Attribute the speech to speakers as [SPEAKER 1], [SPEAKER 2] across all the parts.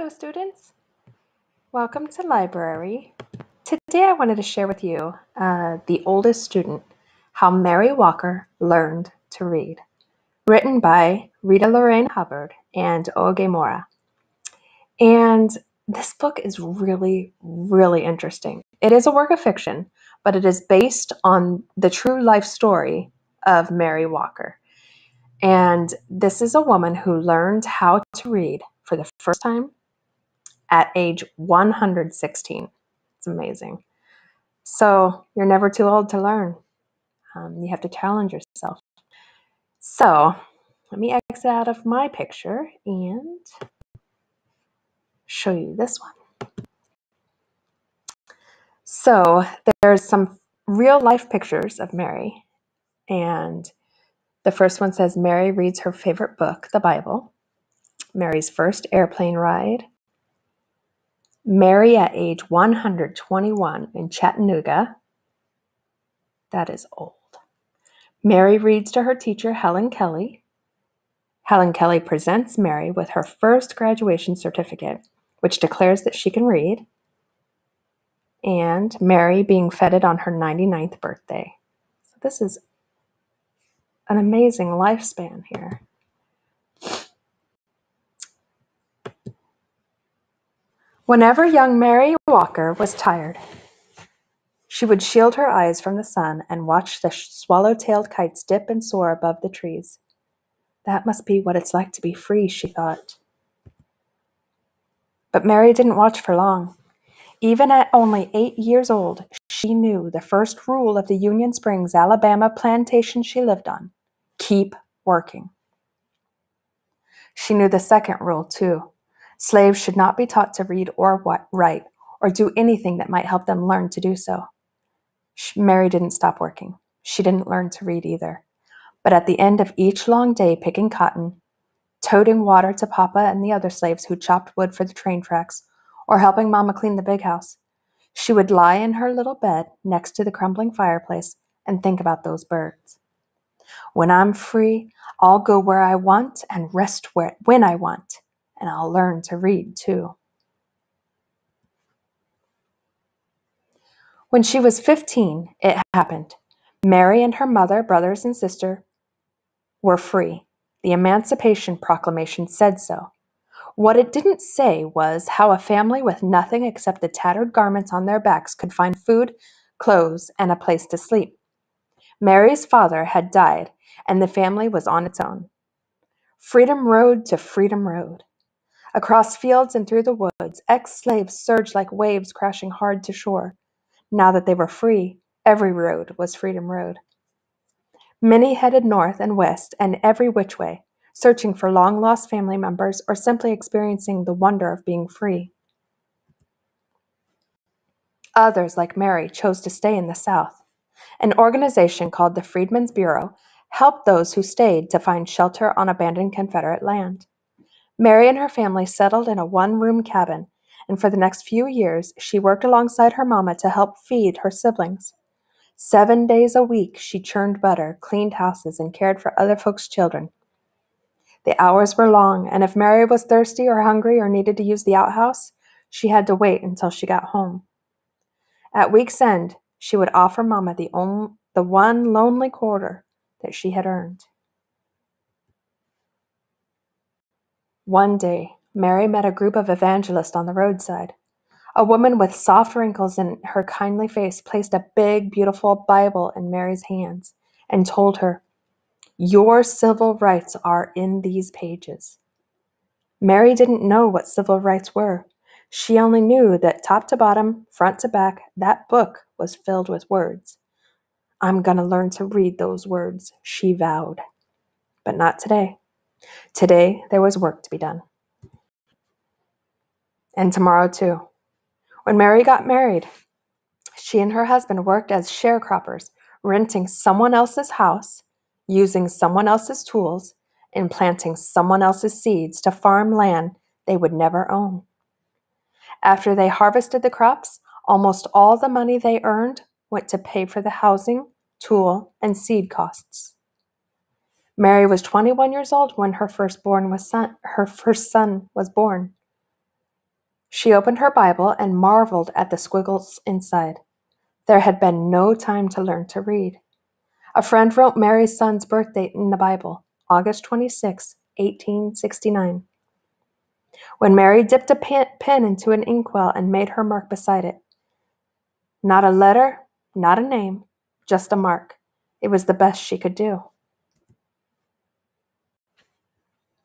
[SPEAKER 1] Hello, students. Welcome to library. Today I wanted to share with you The Oldest Student, How Mary Walker Learned to Read, written by Rita Lorraine Hubbard and Oge Mora. And this book is really, really interesting. It is a work of fiction, but it is based on the true life story of Mary Walker. And this is a woman who learned how to read for the first time at age 116. It's amazing. So you're never too old to learn. You have to challenge yourself. So let me exit out of my picture and show you this one. So there's some real life pictures of Mary. And the first one says Mary reads her favorite book, the Bible. Mary's first airplane ride. Mary at age 121 in Chattanooga. That is old. Mary reads to her teacher, Helen Kelly. Helen Kelly presents Mary with her first graduation certificate, which declares that she can read. And Mary being feted on her 99th birthday. So this is an amazing lifespan here. Whenever young Mary Walker was tired, she would shield her eyes from the sun and watch the swallow-tailed kites dip and soar above the trees. That must be what it's like to be free, she thought. But Mary didn't watch for long. Even at only 8 years old, she knew the first rule of the Union Springs, Alabama plantation she lived on: keep working. She knew the second rule, too. Slaves should not be taught to read or write or do anything that might help them learn to do so. Mary didn't stop working. She didn't learn to read either. But at the end of each long day picking cotton, toting water to Papa and the other slaves who chopped wood for the train tracks, or helping Mama clean the big house, she would lie in her little bed next to the crumbling fireplace and think about those birds. When I'm free, I'll go where I want and rest when I want, and I'll learn to read too. When she was 15, it happened. Mary and her mother, brothers, and sister were free. The Emancipation Proclamation said so. What it didn't say was how a family with nothing except the tattered garments on their backs could find food, clothes, and a place to sleep. Mary's father had died, and the family was on its own. Freedom Road to Freedom Road. Across fields and through the woods, ex-slaves surged like waves crashing hard to shore. Now that they were free, every road was Freedom Road. Many headed north and west and every which way, searching for long-lost family members or simply experiencing the wonder of being free. Others, like Mary, chose to stay in the South. An organization called the Freedmen Bureau helped those who stayed to find shelter on abandoned Confederate land. Mary and her family settled in a one-room cabin, and for the next few years, she worked alongside her mama to help feed her siblings. 7 days a week, she churned butter, cleaned houses, and cared for other folks' children. The hours were long, and if Mary was thirsty or hungry or needed to use the outhouse, she had to wait until she got home. At week's end, she would offer Mama the one lonely quarter that she had earned. One day, Mary met a group of evangelists on the roadside. A woman with soft wrinkles in her kindly face placed a big, beautiful Bible in Mary's hands and told her, "Your civil rights are in these pages." Mary didn't know what civil rights were. She only knew that top to bottom, front to back, that book was filled with words. "I'm going to learn to read those words," she vowed. But not today. Today, there was work to be done. And tomorrow, too. When Mary got married, she and her husband worked as sharecroppers, renting someone else's house, using someone else's tools, and planting someone else's seeds to farm land they would never own. After they harvested the crops, almost all the money they earned went to pay for the housing, tool, and seed costs. Mary was 21 years old when her first son was born. She opened her Bible and marveled at the squiggles inside. There had been no time to learn to read. A friend wrote Mary's son's birth date in the Bible, August 26, 1869. When Mary dipped a pen into an inkwell and made her mark beside it. Not a letter, not a name, just a mark. It was the best she could do.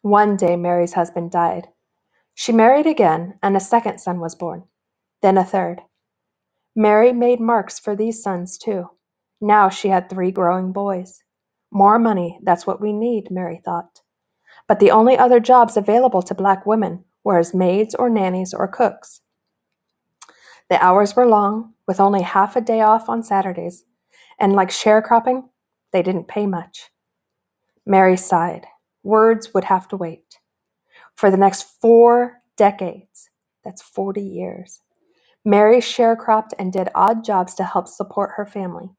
[SPEAKER 1] One day Mary's husband died. She married again, and a second son was born, then a third. Mary made marks for these sons too. Now she had 3 growing boys. More money, that's what we need, Mary thought. But the only other jobs available to black women were as maids or nannies or cooks. The hours were long, with only half a day off on Saturdays, and like sharecropping, they didn't pay much. Mary sighed. Words would have to wait. For the next 4 decades, that's 40 years, Mary sharecropped and did odd jobs to help support her family.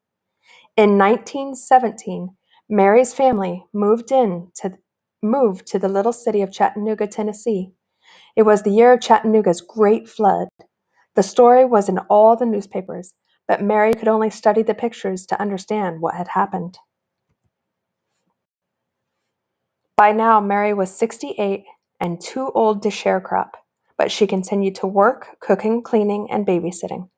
[SPEAKER 1] In 1917, Mary's family moved to the little city of Chattanooga, Tennessee. It was the year of Chattanooga's Great Flood. The story was in all the newspapers, but Mary could only study the pictures to understand what had happened. By now, Mary was 68 and too old to sharecrop, but she continued to work, cooking, cleaning, and babysitting.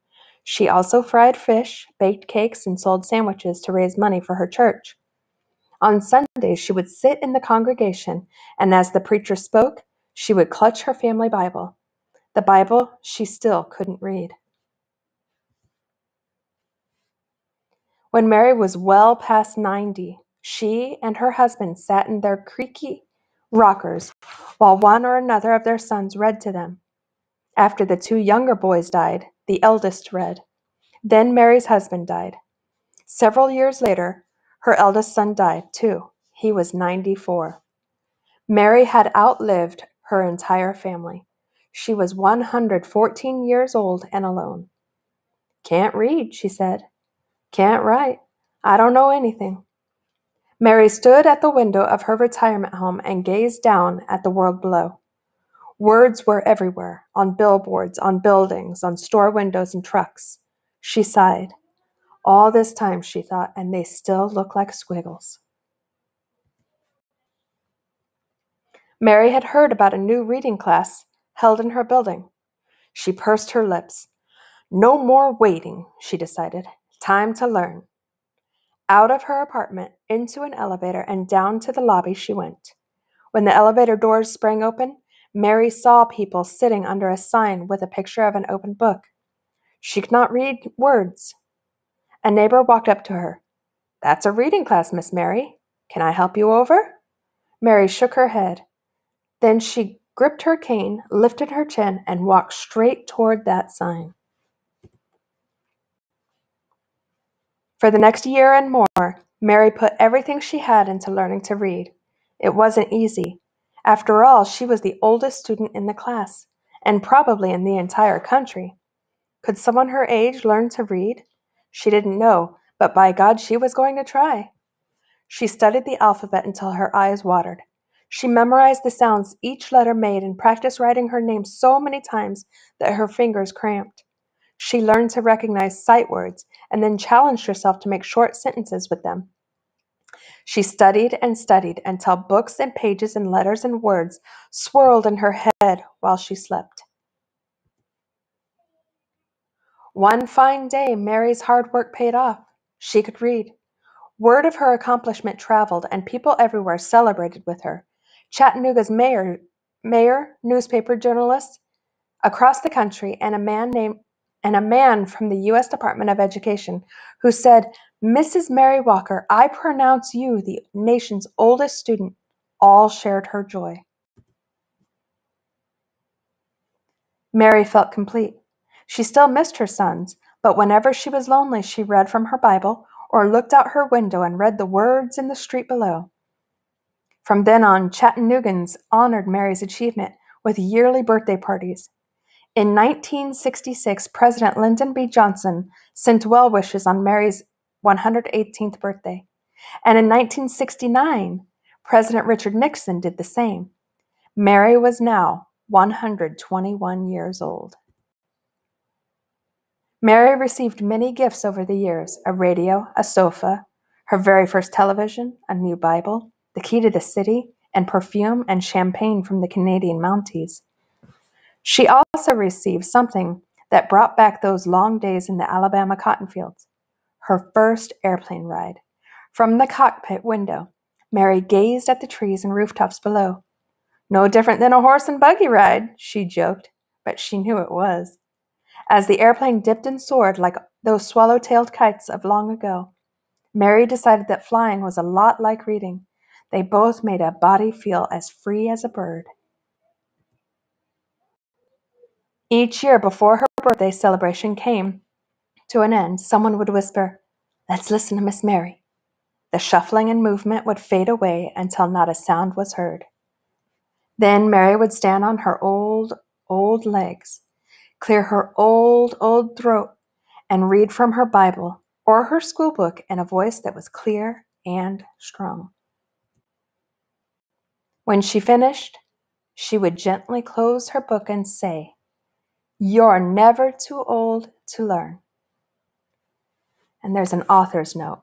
[SPEAKER 1] She also fried fish, baked cakes, and sold sandwiches to raise money for her church. On Sundays, she would sit in the congregation, and as the preacher spoke, she would clutch her family Bible. The Bible she still couldn't read. When Mary was well past 90, she and her husband sat in their creaky rockers while one or another of their sons read to them. After the 2 younger boys died, the eldest read. Then Mary's husband died. Several years later, her eldest son died too. He was 94. Mary had outlived her entire family. She was 114 years old and alone. "Can't read," she said. "Can't write. I don't know anything." Mary stood at the window of her retirement home and gazed down at the world below. Words were everywhere, on billboards, on buildings, on store windows and trucks. She sighed. All this time, she thought, and they still look like squiggles. Mary had heard about a new reading class held in her building. She pursed her lips. No more waiting, she decided. Time to learn. Out of her apartment, into an elevator, and down to the lobby she went. When the elevator doors sprang open, Mary saw people sitting under a sign with a picture of an open book. She could not read words. A neighbor walked up to her. "That's a reading class, Miss Mary. Can I help you over?" Mary shook her head. Then she gripped her cane, lifted her chin, and walked straight toward that sign. For the next year and more, Mary put everything she had into learning to read. It wasn't easy. After all, she was the oldest student in the class, and probably in the entire country. Could someone her age learn to read? She didn't know, but by God, she was going to try. She studied the alphabet until her eyes watered. She memorized the sounds each letter made and practiced writing her name so many times that her fingers cramped. She learned to recognize sight words and then challenged herself to make short sentences with them. She studied and studied until books and pages and letters and words swirled in her head while she slept. One fine day, Mary's hard work paid off. She could read. Word of her accomplishment traveled, and people everywhere celebrated with her. Chattanooga's mayor, newspaper journalists across the country, and a man from the U.S. Department of Education who said, "Mrs. Mary Walker, I pronounce you the nation's oldest student," all shared her joy. Mary felt complete. She still missed her sons, but whenever she was lonely, she read from her Bible or looked out her window and read the words in the street below. From then on, Chattanoogans honored Mary's achievement with yearly birthday parties. In 1966, President Lyndon B. Johnson sent well wishes on Mary's 118th birthday. And in 1969, President Richard Nixon did the same. Mary was now 121 years old. Mary received many gifts over the years: a radio, a sofa, her very first television, a new Bible, the key to the city, and perfume and champagne from the Canadian Mounties. She also received something that brought back those long days in the Alabama cotton fields: her first airplane ride. From the cockpit window, Mary gazed at the trees and rooftops below. No different than a horse and buggy ride, she joked, but she knew it was. As the airplane dipped and soared like those swallow-tailed kites of long ago, Mary decided that flying was a lot like reading. They both made a body feel as free as a bird. Each year before her birthday celebration came to an end, someone would whisper, "Let's listen to Miss Mary." The shuffling and movement would fade away until not a sound was heard. Then Mary would stand on her old legs, clear her old throat, and read from her Bible or her school book in a voice that was clear and strong. When she finished, she would gently close her book and say, "You're never too old to learn." And there's an author's note.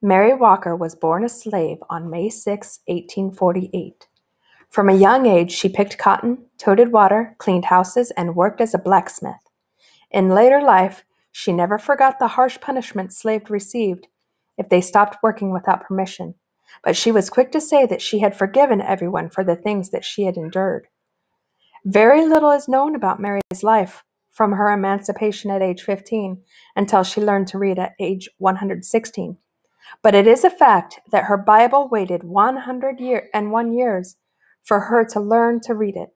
[SPEAKER 1] Mary Walker was born a slave on May 6, 1848. From a young age, she picked cotton, toted water, cleaned houses, and worked as a blacksmith. In later life, she never forgot the harsh punishment slaves received if they stopped working without permission, but she was quick to say that she had forgiven everyone for the things that she had endured. Very little is known about Mary's life from her emancipation at age 15 until she learned to read at age 116. But it is a fact that her Bible waited 101 years for her to learn to read it.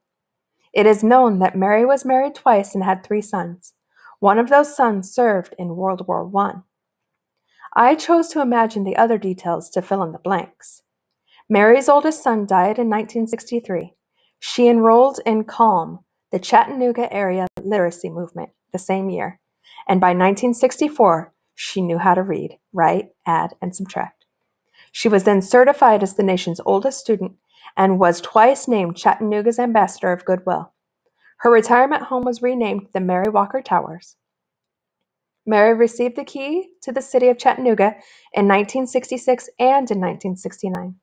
[SPEAKER 1] It is known that Mary was married twice and had 3 sons. One of those sons served in World War I chose to imagine the other details to fill in the blanks. Mary's oldest son died in 1963. She enrolled in CALM, the Chattanooga Area Literacy Movement, the same year, and by 1964, she knew how to read, write, add, and subtract. She was then certified as the nation's oldest student and was twice named Chattanooga's Ambassador of Goodwill. Her retirement home was renamed the Mary Walker Towers. Mary received the key to the city of Chattanooga in 1966 and in 1969.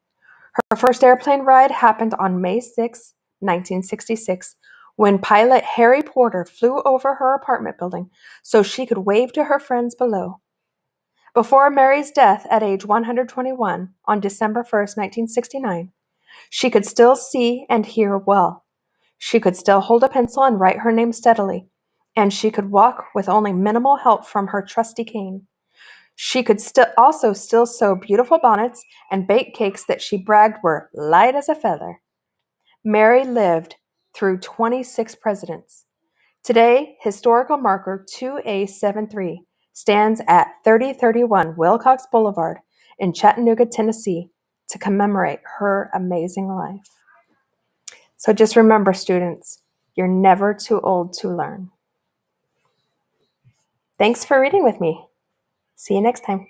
[SPEAKER 1] Her first airplane ride happened on May 6, 1966, when pilot Harry Porter flew over her apartment building so she could wave to her friends below. Before Mary's death at age 121 on December 1, 1969, she could still see and hear well. She could still hold a pencil and write her name steadily, and she could walk with only minimal help from her trusty cane. She could also still sew beautiful bonnets and bake cakes that she bragged were light as a feather. Mary lived through 26 presidents. Today, historical marker 2A73 stands at 3031 Wilcox Boulevard in Chattanooga, Tennessee, to commemorate her amazing life. So just remember, students, you're never too old to learn. Thanks for reading with me. See you next time.